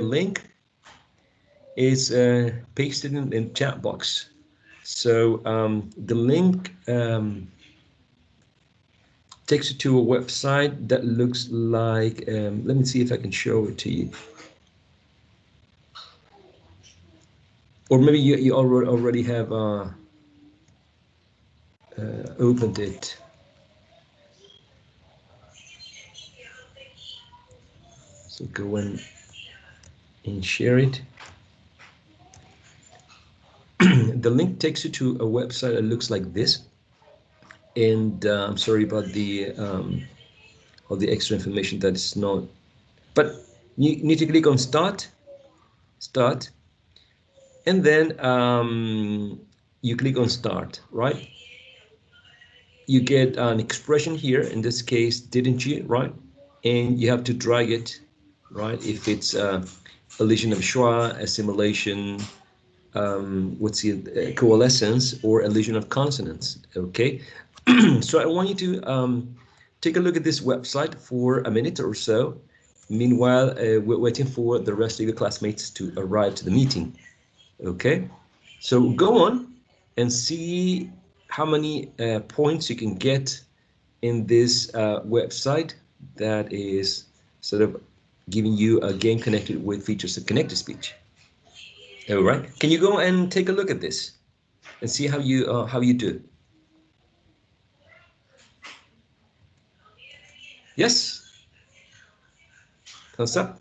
link is pasted in the chat box. So the link takes you to a website that looks like, let me see if I can show it to you. Or maybe you already have opened it. So go and share it. The link takes you to a website that looks like this. And I'm sorry about the all the extra information that is not, but you need to click on start, and then you click on start, right? You get an expression here, in this case, didn't you, right? And you have to drag it, right? If it's a lesion of Schwa, assimilation, what's the coalescence, or a lesion of consonance, okay? So I want you to take a look at this website for a minute or so. Meanwhile, we're waiting for the rest of your classmates to arrive to the meeting, okay? So go on and see how many points you can get in this website that is sort of giving you a game connected with features of connected speech. All right, can you go and take a look at this and see how you do? Yes, thumbs up.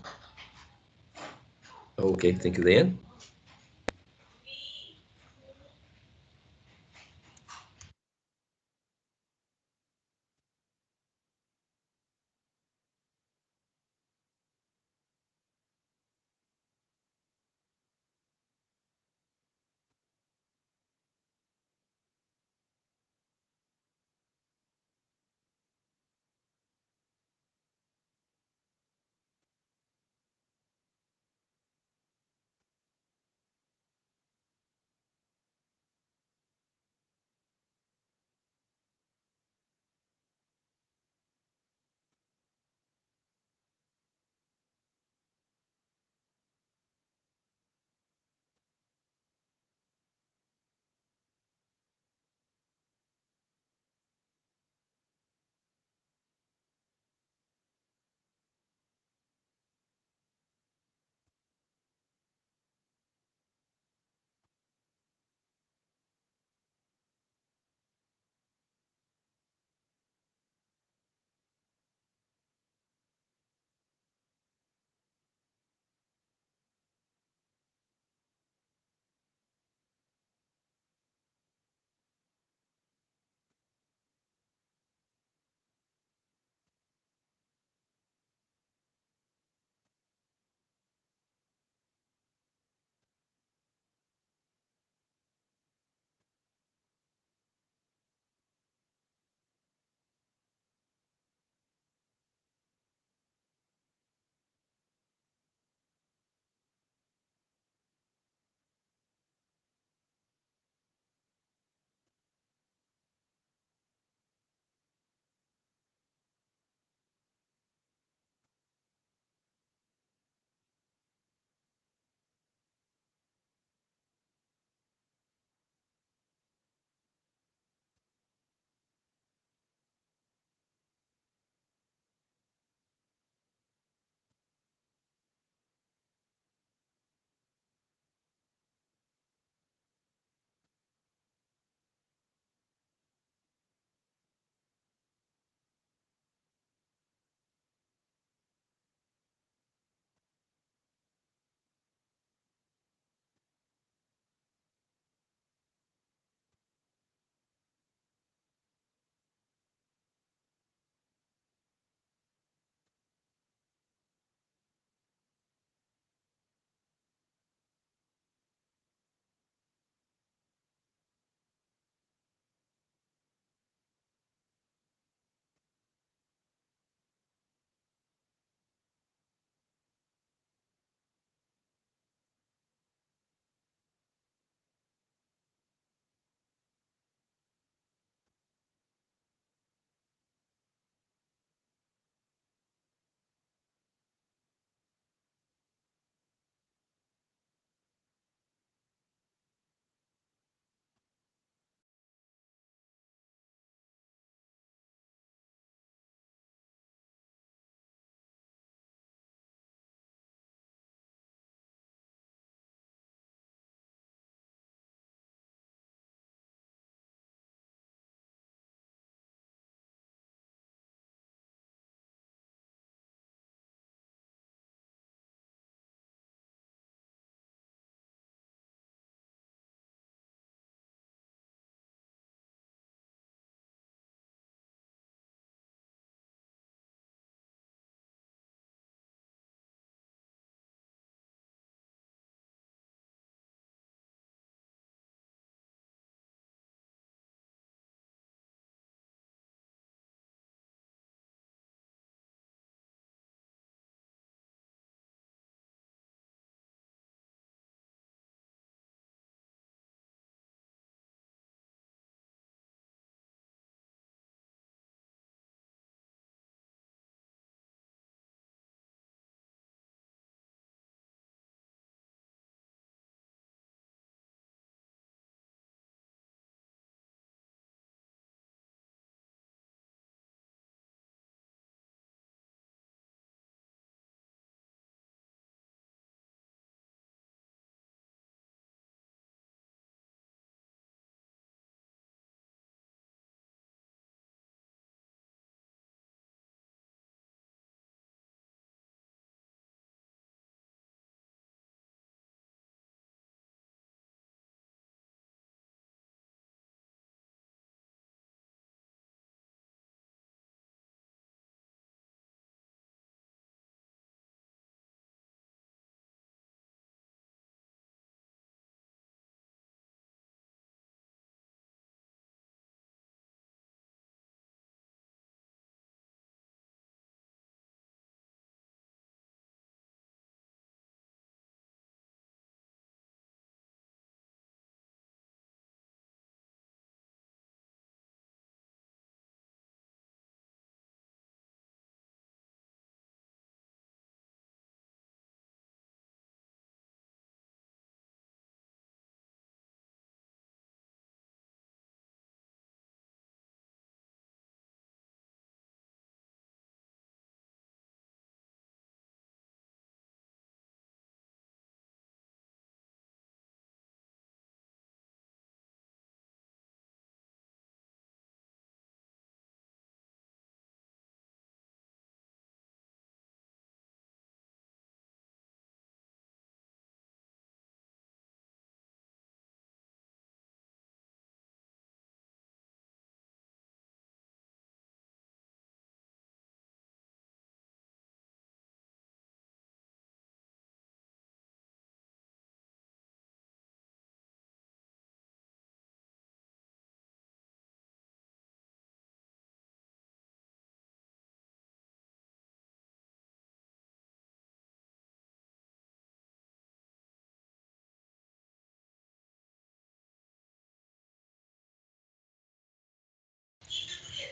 Okay, thank you, Leanne.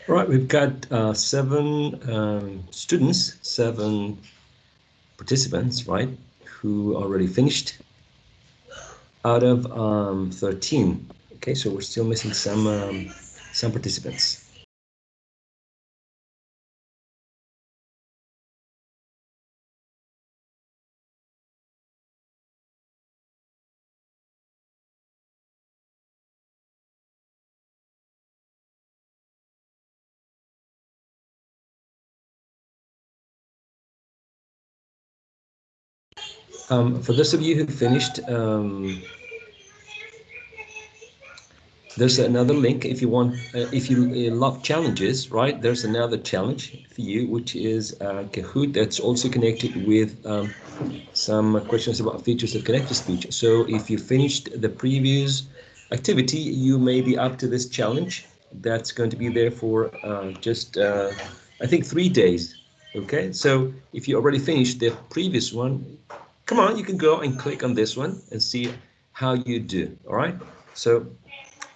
All right, we've got seven students, seven participants, right, who already finished out of 13. Okay, so we're still missing some participants. For those of you who finished, there's another link if you want, if you love challenges, right? There's another challenge for you, which is Kahoot that's also connected with some questions about features of connected speech. So if you finished the previous activity, you may be up to this challenge. That's going to be there for just, I think, 3 days. Okay, so if you already finished the previous one, come on, you can go and click on this one and see how you do. All right, so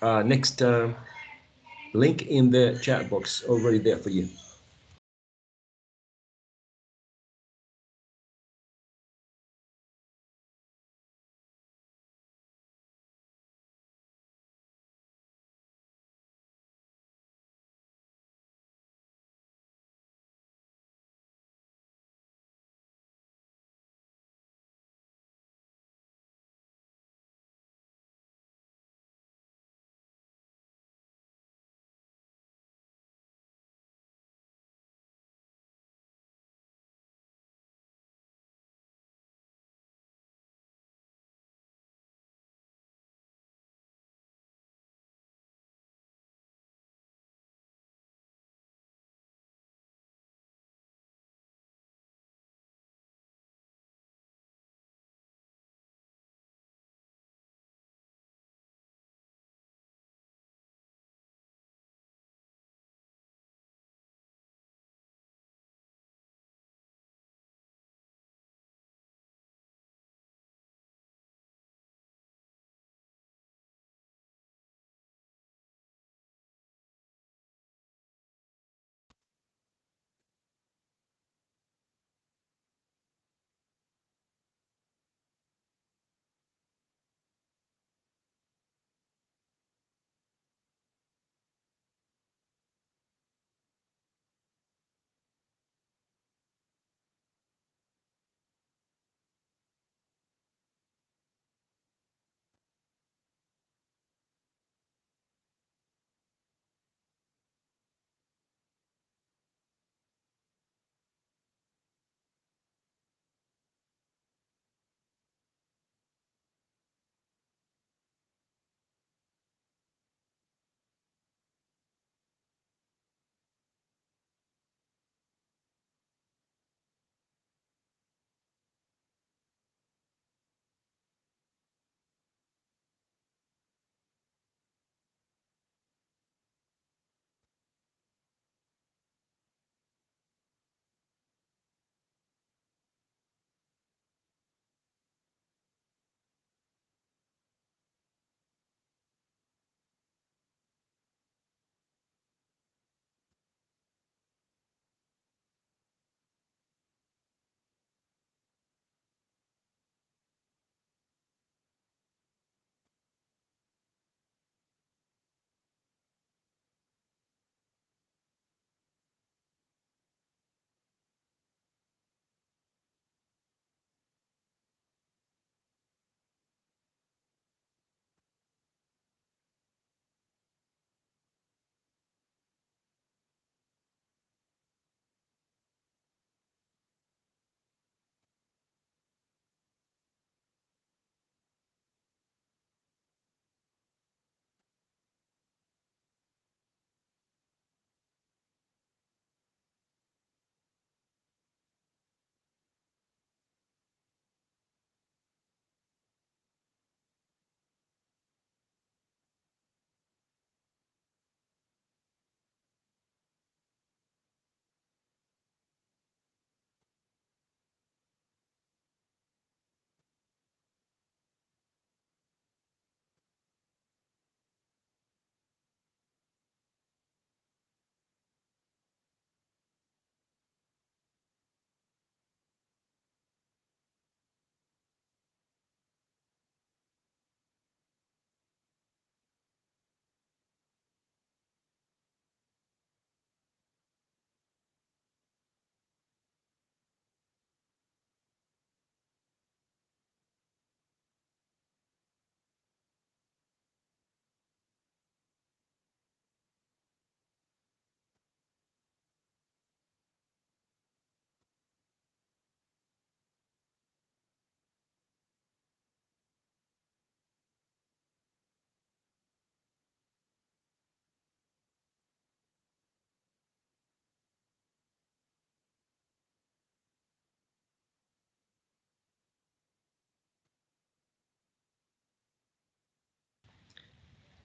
next link in the chat box already there for you.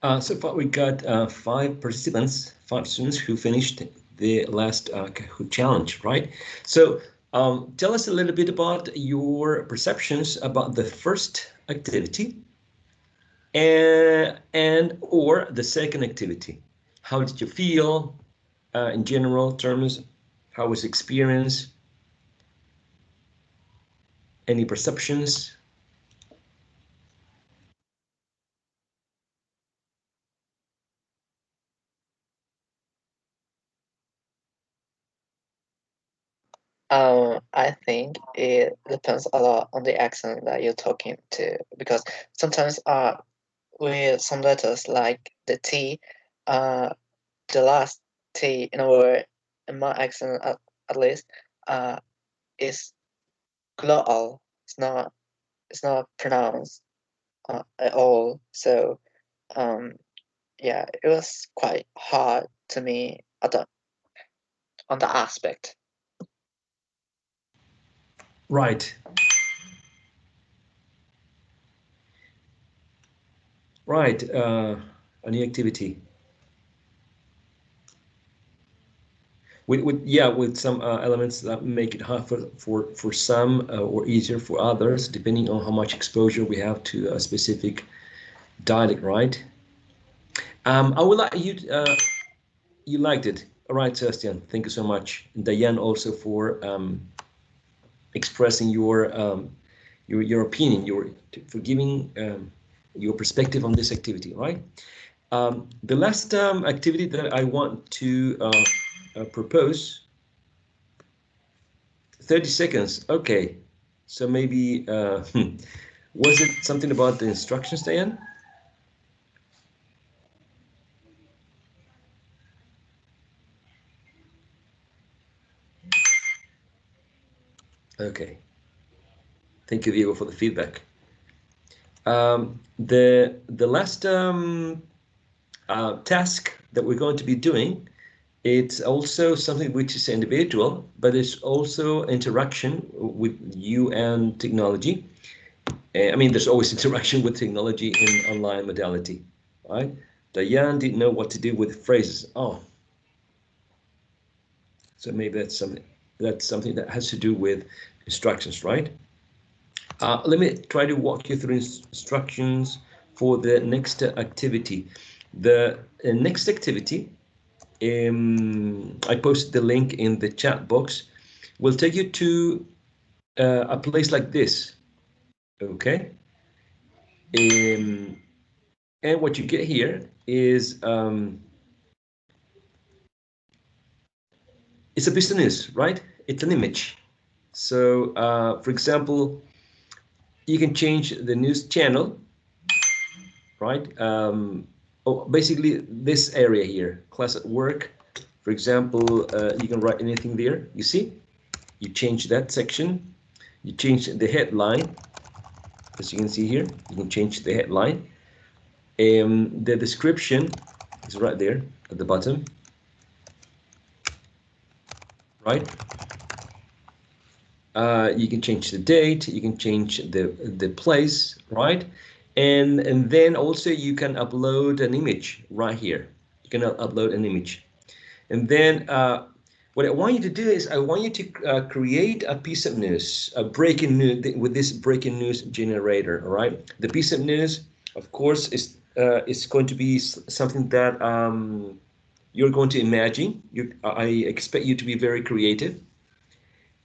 So far we got 5 participants, 5 students who finished the last Kahoot challenge, right? So tell us a little bit about your perceptions about the first activity and or the second activity. How did you feel in general terms? How was experience? Any perceptions? I think it depends a lot on the accent that you're talking to, because sometimes with some letters like the T, the last T in a word, in my accent at least, is glottal. It's not pronounced at all. So yeah, it was quite hard to me at on the aspect. Right. Right. Any activity. With some elements that make it hard for some or easier for others, depending on how much exposure we have to a specific dialect, right? I would like you. You liked it, all right, Sebastian. Thank you so much, and Diane also for expressing your opinion, for giving your perspective on this activity, right? The last activity that I want to propose. 30 seconds. Okay. So maybe, was it something about the instructions, Diane? Okay. Thank you, Diego, for the feedback. The last task that we're going to be doing, it's also something which is individual, but it's also interaction with you and technology. I mean, there's always interaction with technology in online modality, right? Diane didn't know what to do with phrases. Oh, so maybe that's something that has to do with instructions, right? Let me try to walk you through instructions for the next activity. The next activity, I posted the link in the chat box, will take you to a place like this, okay? And what you get here is it's a piece of news, right? It's an image. So, for example, you can change the news channel, right? Basically, this area here, class at work, for example, you can write anything there. You see, you change that section, you change the headline, as you can see here, you can change the headline. The description is right there at the bottom, right? You can change the date, you can change the place, right? And then also you can upload an image right here. You can upload an image. And then what I want you to do is I want you to create a piece of news, a breaking news with this breaking news generator, all right? The piece of news, of course, is going to be something that you're going to imagine. I expect you to be very creative,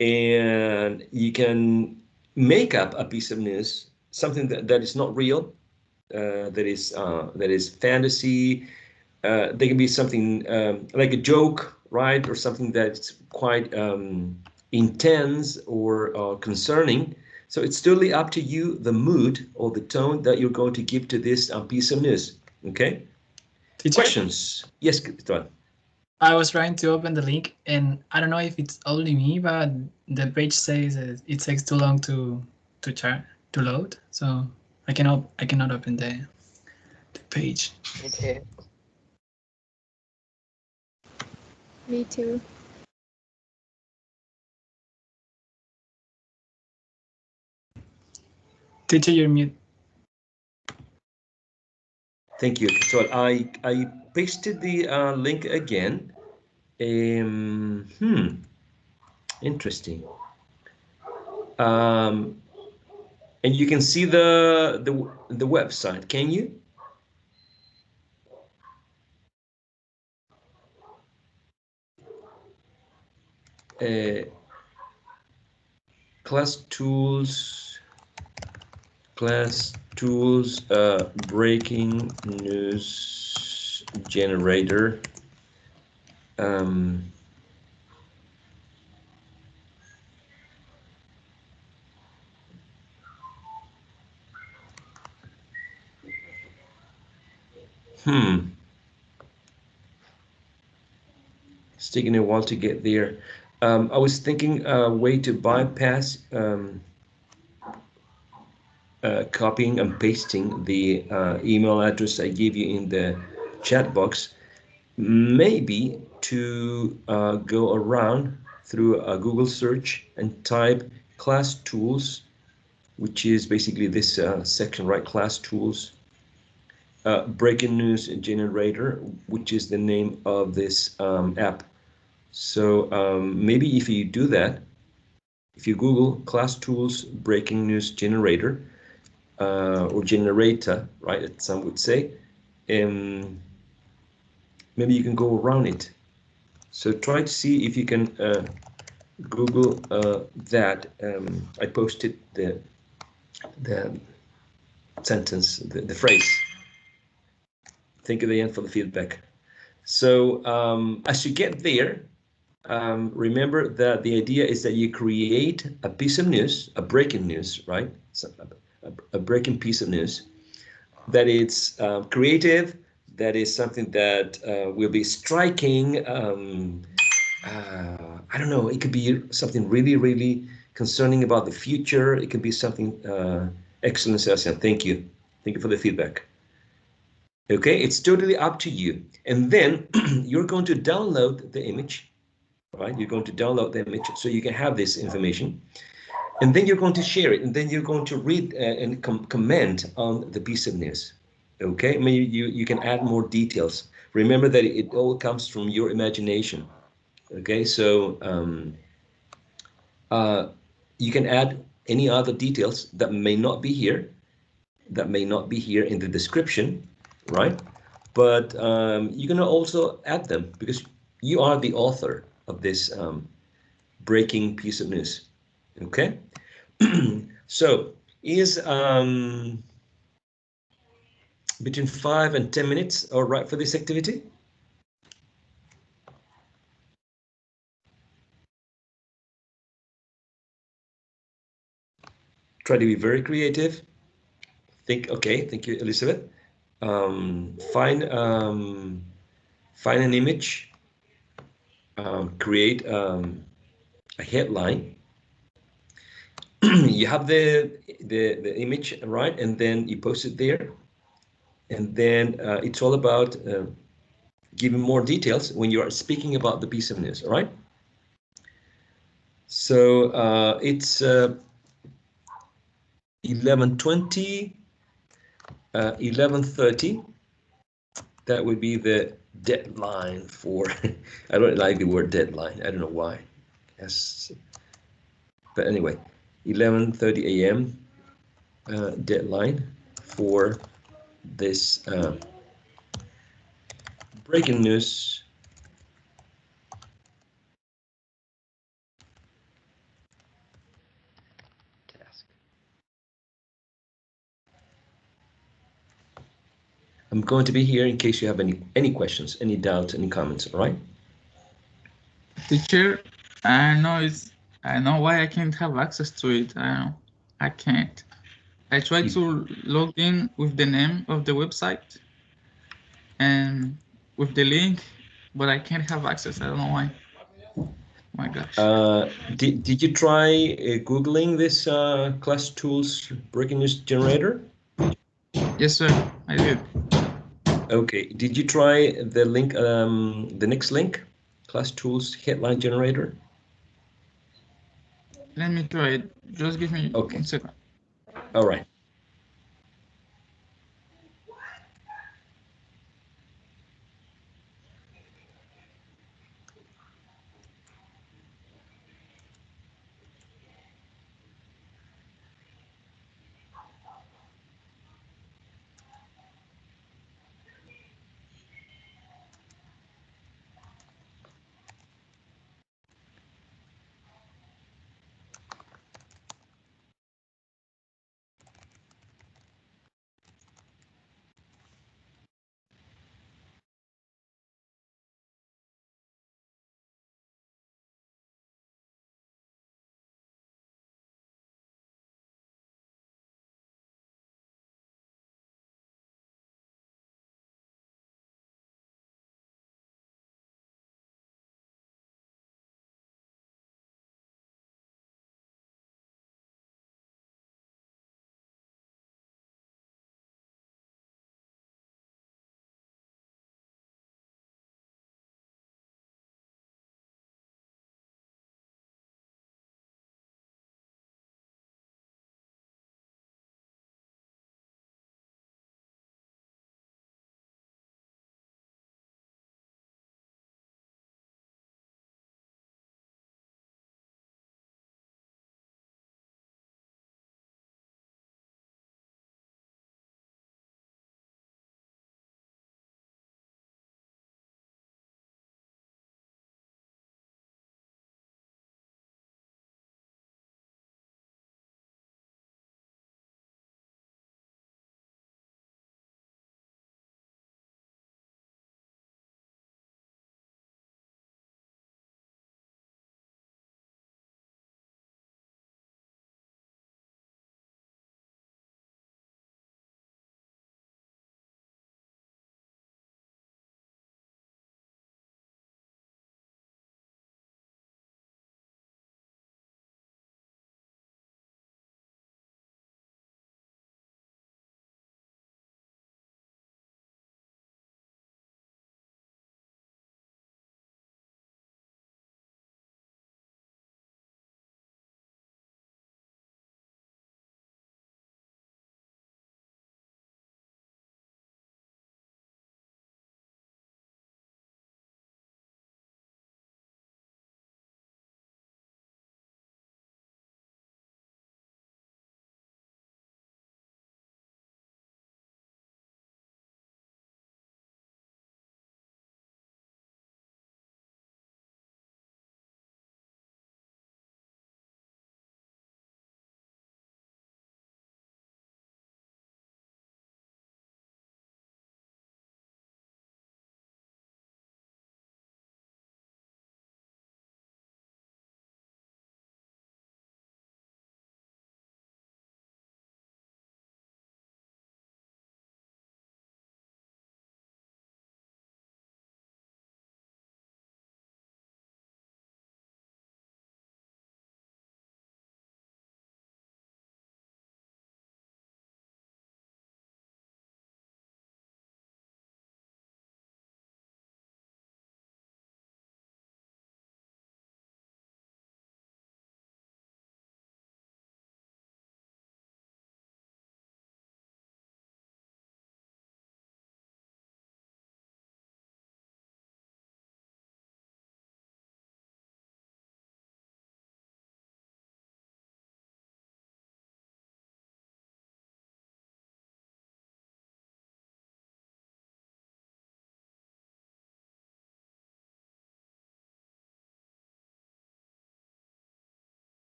and you can make up a piece of news, something that is not real, that is fantasy. They can be something like a joke, right, or something that's quite intense or concerning. So it's totally up to you, the mood or the tone that you're going to give to this piece of news. Okay. Teacher? Questions? Yes, Cristóbal. I was trying to open the link, and I don't know if it's only me, but the page says it takes too long to load, so I cannot open the page. Okay. Me too. Teacher, you're mute. Thank you. So I pasted the link again. Interesting. And you can see the website. Can you? Class tools, breaking news generator. Um, It's taking a while to get there. I was thinking a way to bypass copying and pasting the email address I gave you in the chat box. Maybe to go around through a Google search and type class tools, which is basically this section, right? Class tools, breaking news generator, which is the name of this app. So maybe if you do that, if you Google class tools breaking news generator or generator, right, as some would say, maybe you can go around it. So try to see if you can Google that. I posted the sentence, the phrase. Think of the end for the feedback. So as you get there, remember that the idea is that you create a piece of news, a breaking news, right? So a breaking piece of news that it's creative, that is something that will be striking. I don't know, it could be something really, really concerning about the future. It could be something excellent, Sebastian. Thank you. Thank you for the feedback. Okay, it's totally up to you. And then you're going to download the image, right? You're going to download the image so you can have this information. And then you're going to share it, and then you're going to read and comment on the piece of news. Okay, maybe you can add more details. Remember that it all comes from your imagination. Okay, so you can add any other details that may not be here, in the description, right? But you're gonna also add them because you are the author of this breaking piece of news. Okay, so is between 5 and 10 minutes all right for this activity? Try to be very creative. Think, okay, thank you, Elizabeth. Find an image, create a headline. You have the image, right? And then you post it there. And then it's all about giving more details when you are speaking about the piece of news, all right? So it's 11:20, 11:30. That would be the deadline for, I don't like the word deadline. I don't know why. Yes. But anyway, 11:30 a.m. Deadline for this breaking news task. I'm going to be here in case you have any questions, any doubts, any comments, all right? Teacher, I know why I can't have access to it. I can't. I tried to log in with the name of the website and with the link, but I can't have access. I don't know why. Oh my gosh. Did you try Googling this class tools breaking news generator? Yes, sir, I did. Okay, did you try the link, the next link, class tools headline generator? Let me try it. Just give me 1 second. All right.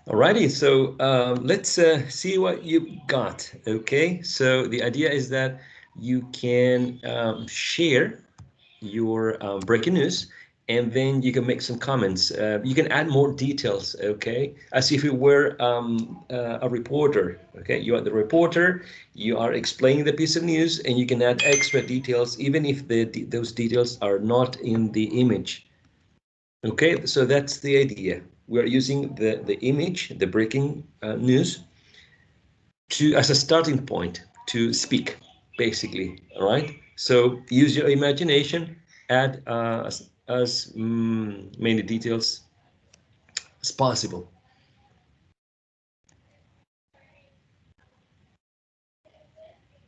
Alrighty, so let's see what you got. Okay, so the idea is that you can share your breaking news, and then you can make some comments. You can add more details, okay, as if you were a reporter. Okay, you are the reporter, you are explaining the piece of news, and you can add extra details even if those details are not in the image. Okay, so that's the idea. We're using the image, the breaking news, as a starting point to speak, basically. All right. So use your imagination, add as many details as possible.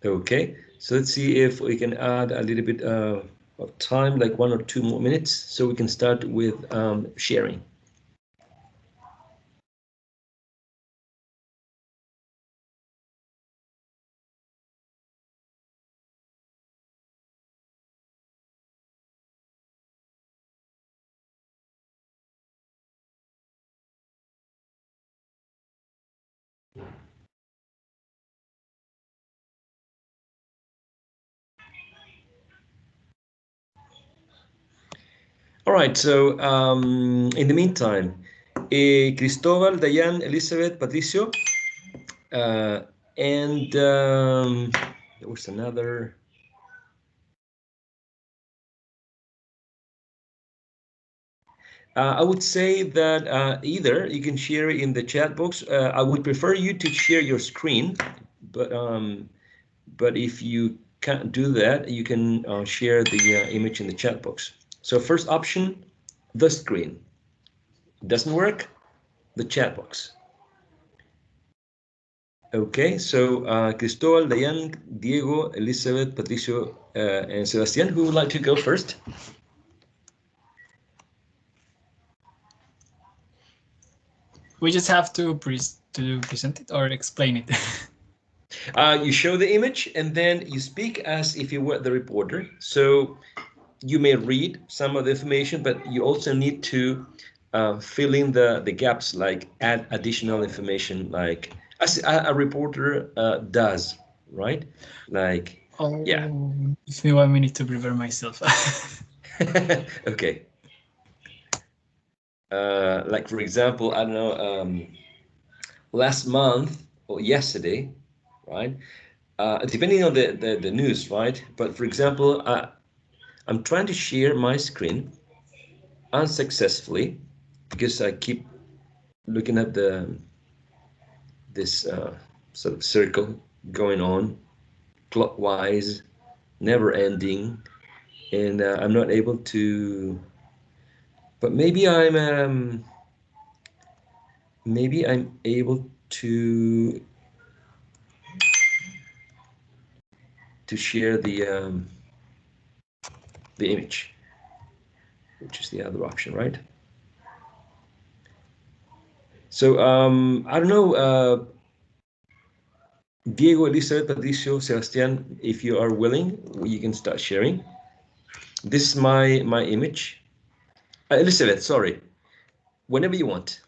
Okay. So let's see if we can add a little bit of time, like 1 or 2 more minutes, so we can start with sharing. All right, so in the meantime, Cristobal, Dayan, Elizabeth, Patricio, and there was another. I would say that either you can share in the chat box. I would prefer you to share your screen, but if you can't do that, you can share the image in the chat box. So first option, the screen. Doesn't work, the chat box. Okay, so Cristobal, Dayan, Diego, Elizabeth, Patricio, and Sebastian, who would like to go first? We just have to present it or explain it. You show the image and then you speak as if you were the reporter. So you may read some of the information, but you also need to fill in the gaps, like add additional information, like as a reporter does, right? Like, Oh, yeah. give me 1 minute to prepare myself. Okay. Like for example, I don't know, last month or yesterday, right? Depending on the news, right? But for example, I'm trying to share my screen unsuccessfully because I keep looking at this sort of circle going on clockwise, never ending, and I'm not able to. But maybe I'm able to share the image, which is the other option, right? So I don't know, Diego, Elizabeth, Patricio, Sebastian, if you are willing, you can start sharing. This is my image. Elizabeth, sorry. Whenever you want.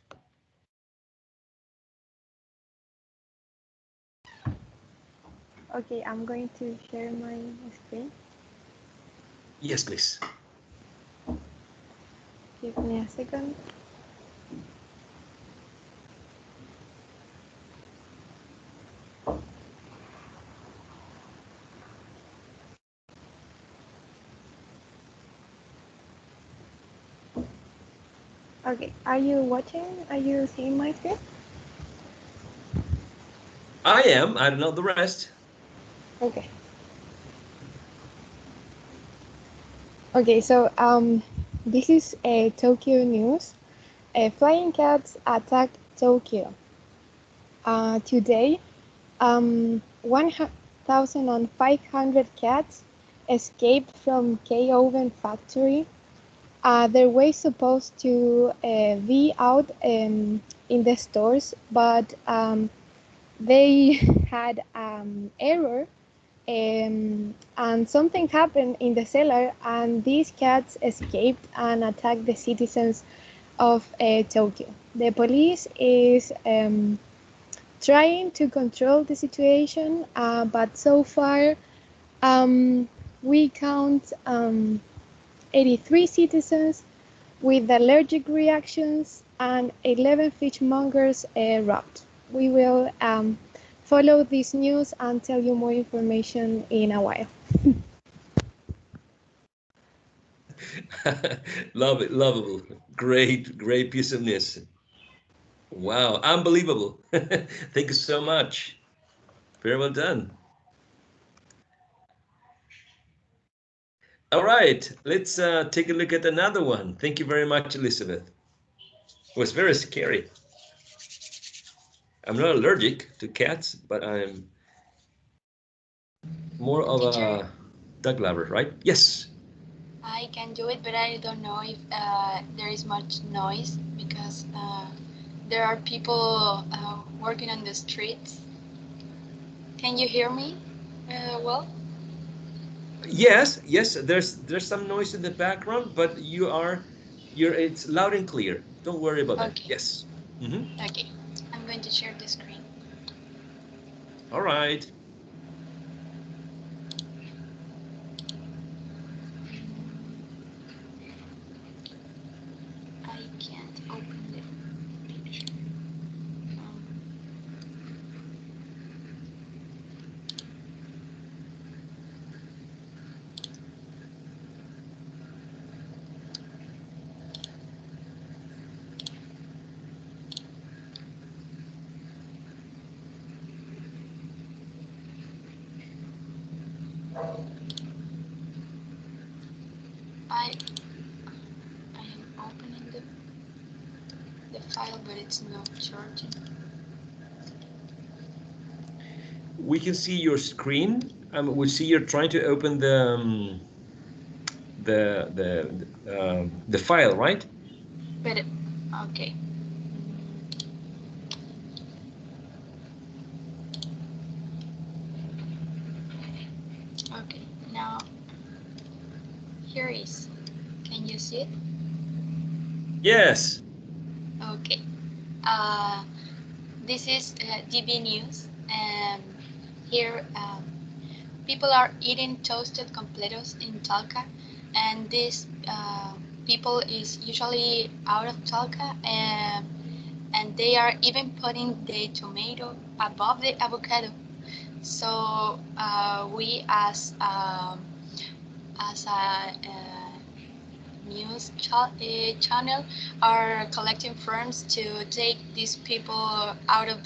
Okay, I'm going to share my screen. Yes, please. Give me a second. Okay, are you watching? Are you seeing my screen? I am. I don't know the rest. Okay. Okay, so this is a Tokyo news. Flying cats attack Tokyo. Today, 1,500 cats escaped from K-Oven factory. They were supposed to be out in the stores, but they had error, and something happened in the cellar, and these cats escaped and attacked the citizens of Tokyo. The police is trying to control the situation, but so far we count 83 citizens with allergic reactions and 11 fishmongers robbed. We will follow this news and tell you more information in a while. Love it, lovable. Great piece of news. Wow, unbelievable. Thank you so much. Very well done. All right, let's take a look at another one. Thank you very much, Elizabeth. It was very scary. I'm not allergic to cats, but I'm more of a dog lover, right? Yes. I can do it, but I don't know if there is much noise because there are people working on the streets. Can you hear me well? Yes, yes, there's some noise in the background, but it's loud and clear. Don't worry about that. Okay. Yes. Mm-hmm. Okay. I'm going to share the screen. All right. I can't open the picture. I am opening the file, but it's not charging. We can see your screen. We see you're trying to open the file, right? But okay. Okay. Now here is. Can you see it? Yes. Okay. This is DB News, and here people are eating toasted completos in Talca, and this people is usually out of Talca, and they are even putting the tomato above the avocado. So we as a news channel are collecting funds to take these people out of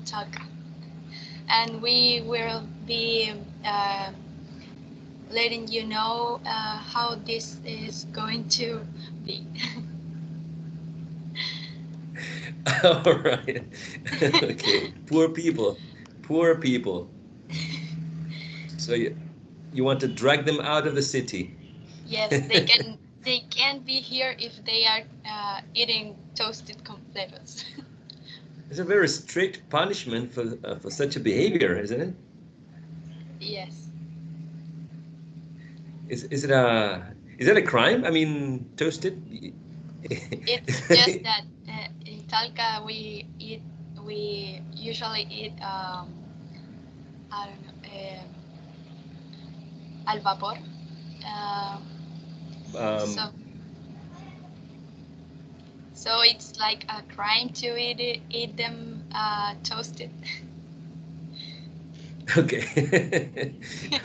Talca, and we will be letting you know how this is going to be. All right. Okay. Poor people. Poor people. So you want to drag them out of the city. Yes, they can't be here if they are eating toasted completos. It's a very strict punishment for such a behavior, isn't it? Yes. Is it a crime? I mean, toasted. It's just that in Talca we usually eat I don't know al vapor. So um, so it's like a crime to eat them toasted. okay.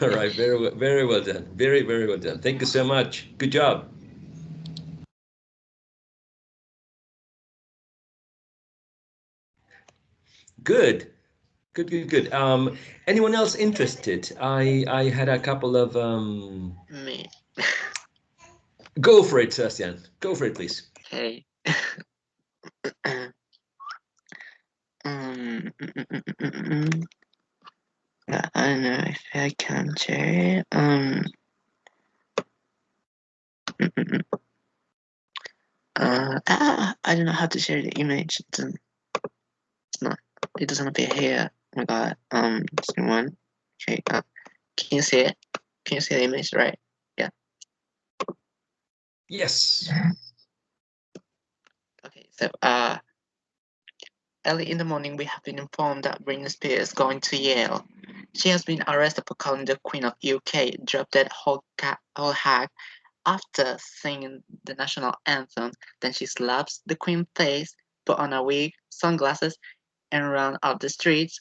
All right. Very well done. Very well done. Thank you so much. Good job. Good. Good. Anyone else interested? I had a couple of Me. Go for it, Sebastian. Go for it, please. Okay. I don't know if I can share. I don't know how to share the image. It doesn't appear here. Oh my god. Just one. Okay. Can you see it? Can you see the image? Right. Yeah. Yes. So, early in the morning, we have been informed that Britney Spears is going to Yale. She has been arrested for calling the Queen of UK drop dead whole hag after singing the national anthem. Then she slaps the Queen's face, put on a wig, sunglasses, and ran out the streets,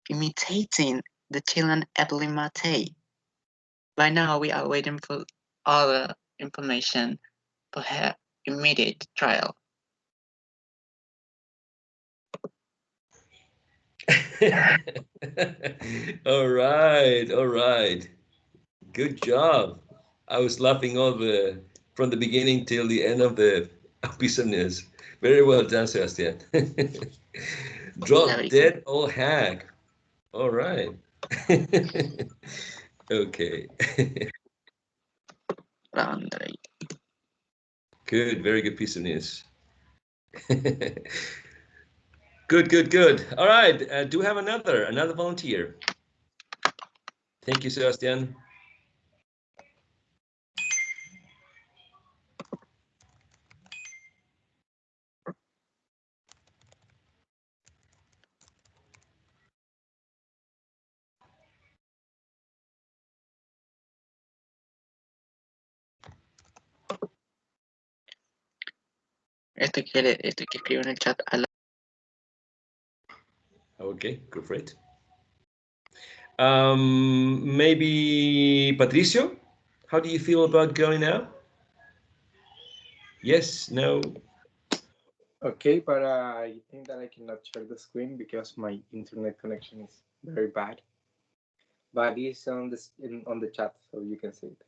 imitating the Chilean Evelyn Matei. By now, we are waiting for other information for her immediate trial. All right, all right. Good job. I was laughing all the from the beginning till the end of the piece of news. Very well done, Sebastian. Drop dead old hag. All right. Okay. Laundry. Good, very good piece of news. Good, good, good. All right. Do we have another volunteer? Thank you, Sebastian. Esto que escribo en el chat. Okay, go for it. Maybe Patricio, how do you feel about going out? Yes, no? Okay, but I think that I cannot share the screen because my internet connection is very bad. But it's on the chat, so you can see it.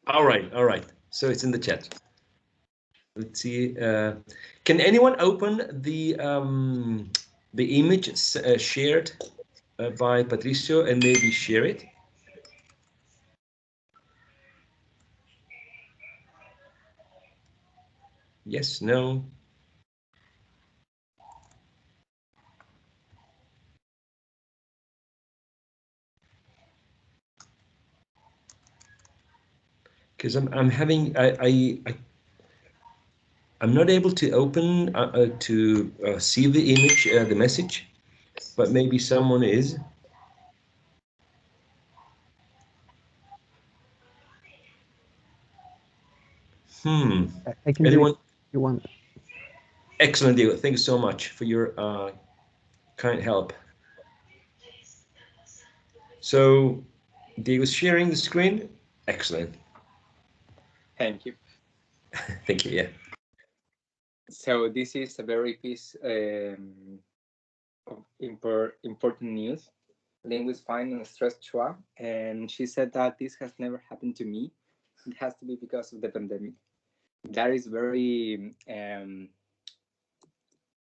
All right, all right. So it's in the chat. Let's see. Can anyone open the image shared by Patricio and maybe share it? Yes, no? Because I'm having I'm not able to open to see the image, the message, but maybe someone is. I can Anyone? do it if you want. Excellent, Diego. Thank you so much for your kind help. So, Diego's sharing the screen. Excellent. Thank you. Thank you. Yeah. So this is a very piece of important news. Lynn was fine and stressed Chua, and she said that this has never happened to me. It has to be because of the pandemic. That is very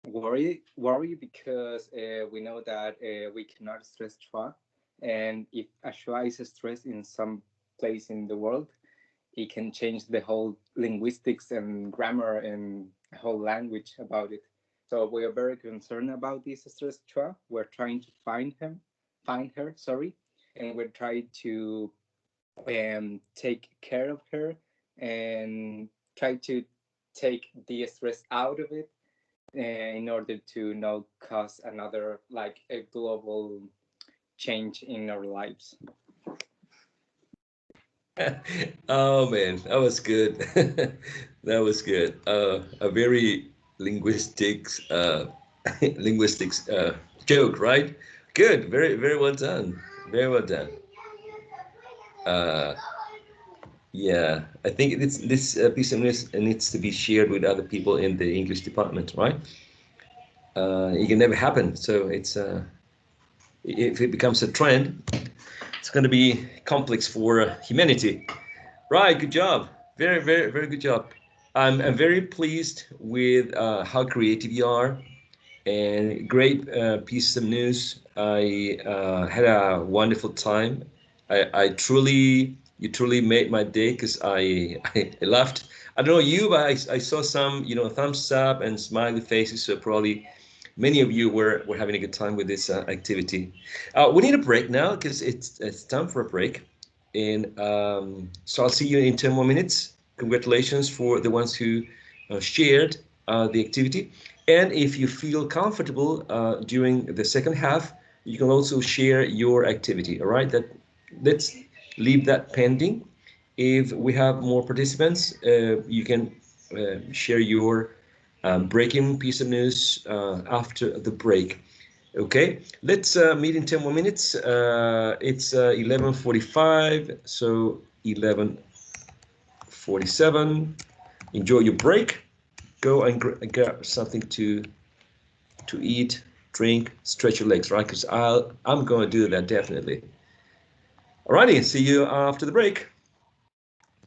worry because we know that we cannot stress Chua, and if a Chua is stressed in some place in the world, it can change the whole linguistics and grammar and whole language about it. So we are very concerned about this stress Chua. We're trying to find her, and we're trying to take care of her and try to take the stress out of it in order to not cause another like a global change in our lives. Oh man, that was good. That was good. A very linguistics linguistics joke, right? Good. Very very well done. Very well done. Yeah, I think this piece of news needs to be shared with other people in the English department, right? It can never happen. So it's if it becomes a trend, it's going to be complex for humanity. Right, good job. Very, very, very good job. I'm very pleased with how creative you are and great piece of news. I had a wonderful time. You truly made my day because I laughed. I don't know you, but I saw some, thumbs up and smiley faces. So probably many of you were having a good time with this activity. We need a break now because it's time for a break. And so I'll see you in 10 more minutes. Congratulations for the ones who shared the activity. And if you feel comfortable during the second half, you can also share your activity. All right, let's leave that pending. If we have more participants, you can share your breaking piece of news after the break. Okay, let's meet in 10 more minutes. It's 11:45, so 11:47. Enjoy your break. Go and grab something to eat, drink, stretch your legs, right? Because I'm going to do that definitely. Alrighty, see you after the break.